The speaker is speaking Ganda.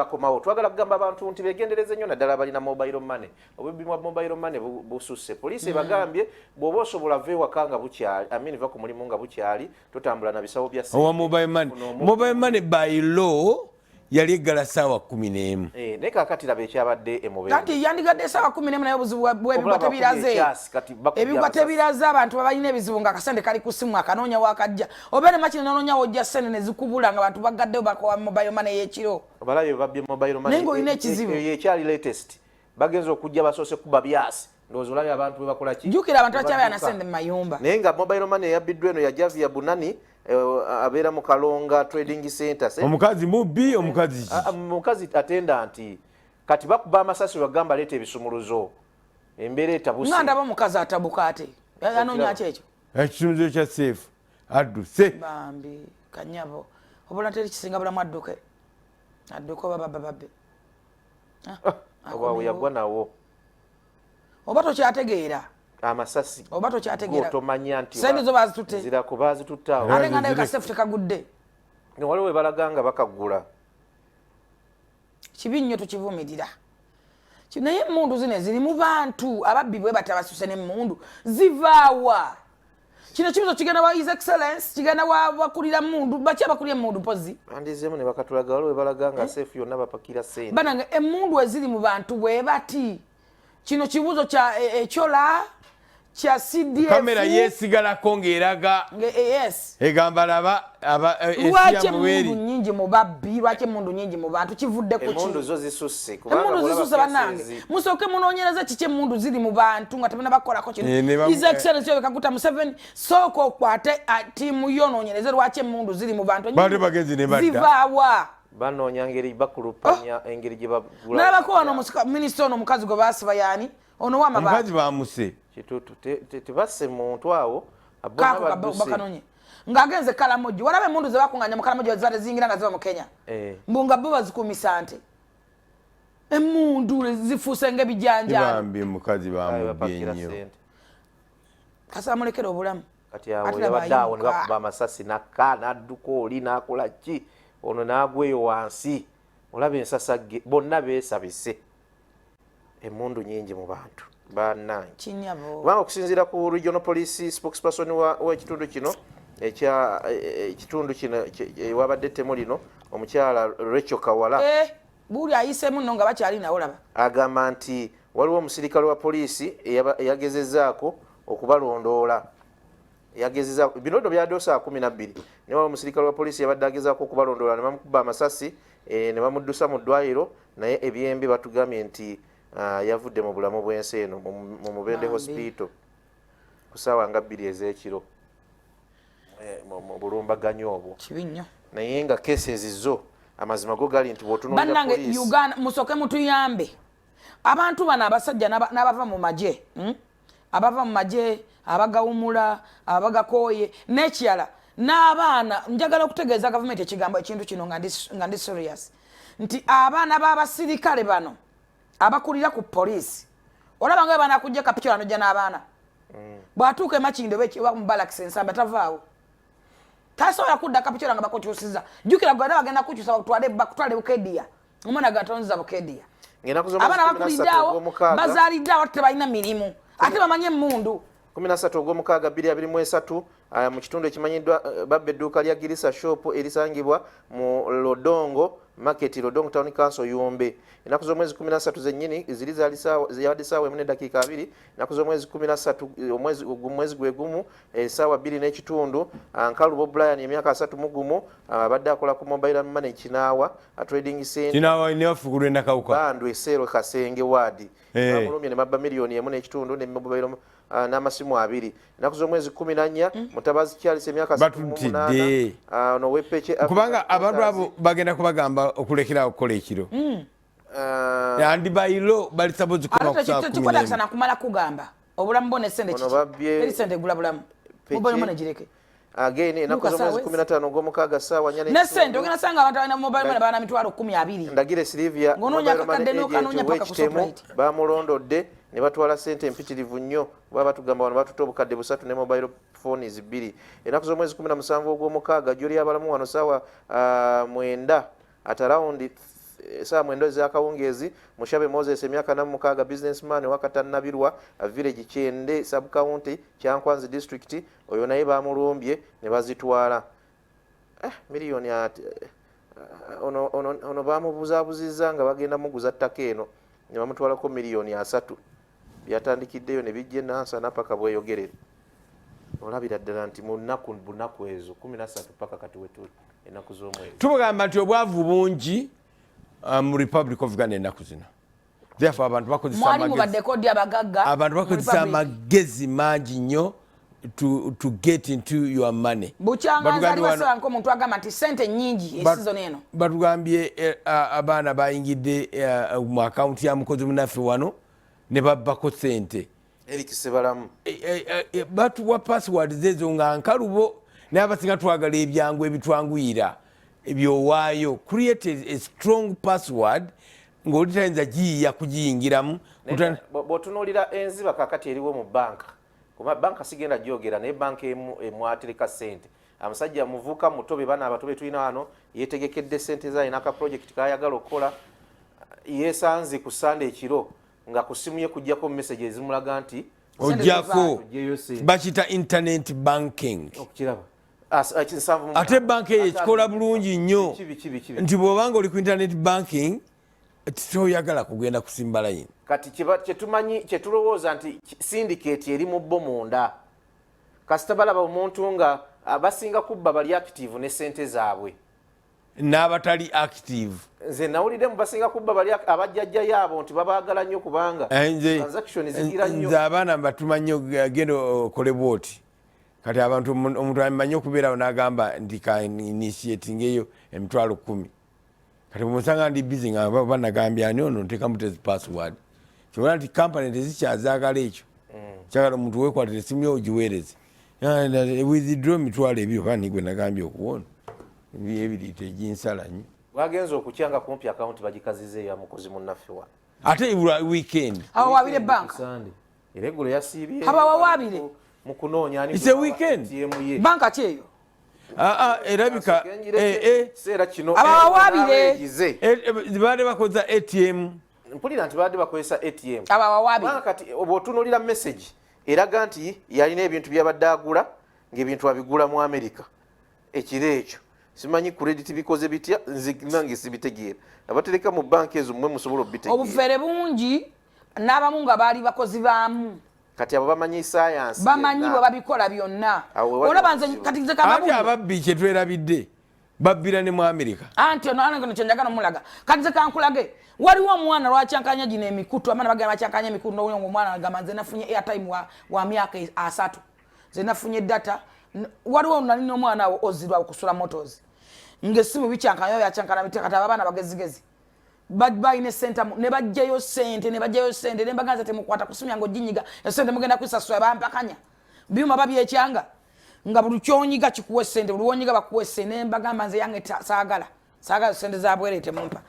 bakomawo twagala kugamba abantu nti begendereze nnyo naddala balina mobile money obubbi bwa mobile money bususse poliisi bagambye bw'oba osobola va ewaka nga bukyali va ku mulimu nga bukyali totambula na bisawo bya owa mobile money by law yali eggala ssaawa 11 naye kaakati laba ekyabadde kati yandigadde essaawa 11 naye obuzibu bw'ebigwa tebiraze ebigwa tebiraze abantu babalina ebizibu nga akasente kali ku simu akanoonya wakajja oba ne makina nanoonya wojja ssente ne zikubula nga bantu bagaddeyo bakowa mobile money y'ekiro balayo babbye mobile money naye ng'olina ekizibu ekyali latest bagenza okujja basoose kuba byasi ndowooza olabye abantu bwe bakola ki jjukira abantu bakyabaya na ssente mu mayumba naye nga mobile money eyabbiddwa eno yajja via bunani abeera mu Kalonga trading center omukazi mubbi omukazi attendant kati bakuba amasasi bagamba leeta ebisumuluzo embeera etabuse nga ndaba omukazi atabuka ate yanoonya ki ekyo ekisumuluzo kya seefu adduse bambi kanyabo obula teri kisinga bulamu adduke oba babbe oba yagwa nawo oba tokyategeera amasasi oba tokyategeera otomanya nti sente zo bazitutte zira ku bazituttaawo ate nga nayo kasefu tekagudde waliwo we balaga nga bakagula kibi nnyo tukivumirira naye emmundu zino ziri mu bantu ababbi bwe batabasuse n'emmundu zivaawa kino kibuzo kigenda wa his excellence kigenda wakulira mundu baki abakulira emmundu pozi andizeemu ne bakatulaga waliwo we balaga nga seefu yonna bapakira sente banange emmundu eziri mu bantu bwe bati kino kibuzo kya ekyola kya CDF kamera yesigalako ng'eraga yes egamba laba lwaki emmundu nnyingi mu babbi lwaki emmundu nnyingi mu bantu kivudde ku emmundu zo zisusse emmundu zisusse bannange musooke munoonyereze kiki emmundu ziri mu bantu nga tebana bakolako kino his excellence yoweka guta Museveni sooka okwate ttiimu yo onoonyereze lwaki emmundu ziri mu bantu zivaawa banoonya ngeri bakulupanya engeri gye bagula nalabako wano minisita ono omukazi gwe baasiba yaani ono omukazi bamuse kituutu tebasse muntu awo bakanonye ng'agenze Kalamoji walaba emmundu ze bakunganya mu Kalamoji ziba tezingira nga ziba mu Kenya mbunga bo bazikuumisa nte emmundu zifuuse ng'ebijanjaalo mukazi bamubye nnyo kasa bamulekera obulamu kati awo yabadde awo ne bakuba amasasi n'adduka oli n'akola ki ono n'agweyo wansi olaba ensasagge bonna beesabise emmundu nnyingi mu bantu bannange kubanga okusinziira ku regional police spokesperson w'ekitundu kino ekitundu kino ewabadde ettemu lino omukyala Rachel Kawala buli ayiseemu nno nga bakyali nawo laba agamba nti waliwo omusirikale wa poliisi eyagezezaako okubalondoola bino nno byaddewo saa 12 naye waliwo omusirikale wa poliisi yabadde agezaako okubalondoola ne bamukuba amasasi ne bamuddusa mu ddwaliro naye ebyembi batugambye nti yavudde mu bulamu bw'ensi eno mu Mubende hospital ku ssaawa nga 2 ez'ekiro mu bulumbaganyo obwo naye nga cases zo amazima go gali nti bw'otunuulira poliisi bannange Uganda musooke mutuyambe abantu bano abasajja n'abava mu magye abava mu magye abagawumula abagakooye n'ekirala n'abaana njagala okutegeeza gavumenti ekigambo ekintu kino nga ndi serious nti abaana b'abasirikale bano abakulira ku poliisi olaba nga banakujja kapikira n'ojja n'abaana bw'atuuka emakindo oba mu balakisi ensamba tavaawo tasobola kudda kapikira nga bakukyusiza jjukira gwe bagenda kukyusa bakutwale Bukedia omwana gatonza Bukedia abaana bakuliddeawo bazaaliddeawo ate tebalina mirimu ate bamanye emmundu 13 ogw'omukaaga 2023 mu kitundu ekimanyiddwa babbe edduuka lya Girisa shop erisangibwa mu Lodongo market Lodongo town council Yombe ennaku z'omwezi 13 zennyini ziri ziyabadde ssaawa 1 n'eddakiika 2 ennaku z'omwezi 13 omwezi gwe gumu essaawa 2 n'ekitundu Nkalubo Brian emyaka 31 abadde akola ku mobile money Kinaawa trading center Kinaawa inafukulwe endakawuka bandwe Sero Kasenge ward bamulumye ne mabba miliyoni 1 n'ekitundu ne mobile n'amasimu 2 ennaku z'omwezi 14 Mutabazi Charles emyaka 78 no wepeche kubanga abantu abo bagenda kubagamba okulekera okukola ekiro andi bayiro bali sabozi kuma kusaka tukola sana kumala kugamba obulamu bone sende kiki sende gula bulamu mobile money gireke again ennaku z'omwezi 15 ogw'omukaaga ssaawa 4 ne sente ogenda sanga abantu balina mobile money bana mitwalo 12 ndagire Silvia ngononya kakadde n'okanonya paka ku Shoprite bamulondodde ne batwala sente empitirivu nnyo baba batugamba wano batuta obukadde 3 ne mobile phones 2 ennaku z'omwezi 17 ogw'omukaaga gy'oli abalamu wano ssaawa 9 at around saa mwendo ez'akawungeezi Mushabe Moses emyaka 46 businessman wakatanabirwa village Kyende sub county Kyankwanzi district oyo naye bamulumbye ne bazitwala miliyoni ono bamubuzaabuzizza nga bagenda muguza ttaka eno ne bamutwalako miliyoni 3 byatandikiddeyo ne bijja enansana paka bweyogerere olabira ddala nti mu bunaku ezo 13 paka kati wetuli ennaku z'omwezi tubagamba nti obwavu bungi mu Republic of Uganda ennaku zino therefore abantu bakozesa amagezi mangi nnyo to get into your money. Batugambye abaana bayingidde mu akaunti ya mukozi munaffe wano ne babbako sente erikisebalamu batuwa password zezo nga nkalubo n'abasinga twagala ebyangu ebitwanguyira ebyowaayo create a strong password ng'oli tayinza giyiya kugiyingiramu bw'otunuulira enziba kakati eriwo mu banka kuba banka sigenda gyogera naye banka emwatereka sente amusajja muvuka mutobe bana abatobe tulina wano yetegekedde sente zayo n'aka project kayagala okukola yesanze ku Sunday ekiro nga ku simu ye kujjako message ezimulaga nti ojjako bakita internet banking okiraba ate banka eyo ekikola bulungi nnyo nti bw'obanga oli ku internet banking toyagala kugenda kusimba layini kati kyetumanyi kyetulowooza nti syndicate eri mu bbo munda kasita balaba omuntu nga abasinga kubba bali active ne sente zaabwe n'abatali active nze nawulidde mu basinga kubba bali abajjajja yaabo nti babaagala nnyo kubanga transaction zigira nnyo nze abaana batumanyi genda okole bwoti kati abantu omuntu amanyi okubeerawo n'agamba nti ka initiating eyo emitwalo 10 kati bwemusanga ndi busy nga banagambye ani ono nteekamu tezi password kyobona nti company tezikyazaagala ekyo kyagala omuntu weekwatira esimu yo ogiweereze withdraw mitwalo ebyo kandi gwe nagambye okuwona ebiriita eginsala nnyo bagenza okukyanga kumpi account bagikazize ya mukozi munnaffe wa ate weekend awawabire banka eregulo yasiibye abawawabire mu kunoonya ani it's a weekend banka kyeyo erabika seera kino abawawabire baade bakoza ATM mpulira nti baade bakozesa ATM abawawabire kati obwotunuulira message eraga nti yalina ebintu byabadde agula ng'ebintu abigula mu America ekiro ekyo simanyi credit bikoze bitya nange sibitegeera abatereka mu banki ezo mmwe musobola obitegeera obufere bungi n'abamu nga baali bakozi baamu kati abo bamanyi science bamanyi bwe babikola byonna olaba nze kati nze kamabuulire ababbi kye twerabidde babbira ne mu America anti ono kyenjagala omulaga kati nze kankulage waliwo omwana lwakyankanya gino emikutu abaana bagenda bakyankanya emikutu n'owulira ng'omwana agamba nze nafunye airtime wa myaka 3 nze nafunye data waliwo nalina omwana awo ozirwa okusula motos ng'essimu bikyankanya oyo yakyankana bite kati abaana bagezigezi balina sente ne bajjayo sente ne mbaganza temukwata ku simu yange oginyiga esente mugenda kwisasula bampakanya byuma babyekyanga nga buli kyonyiga kikuwa sente buli wonyiga bakuwa sente ne mbagamba nze yange saagala sente za bwerete mumpa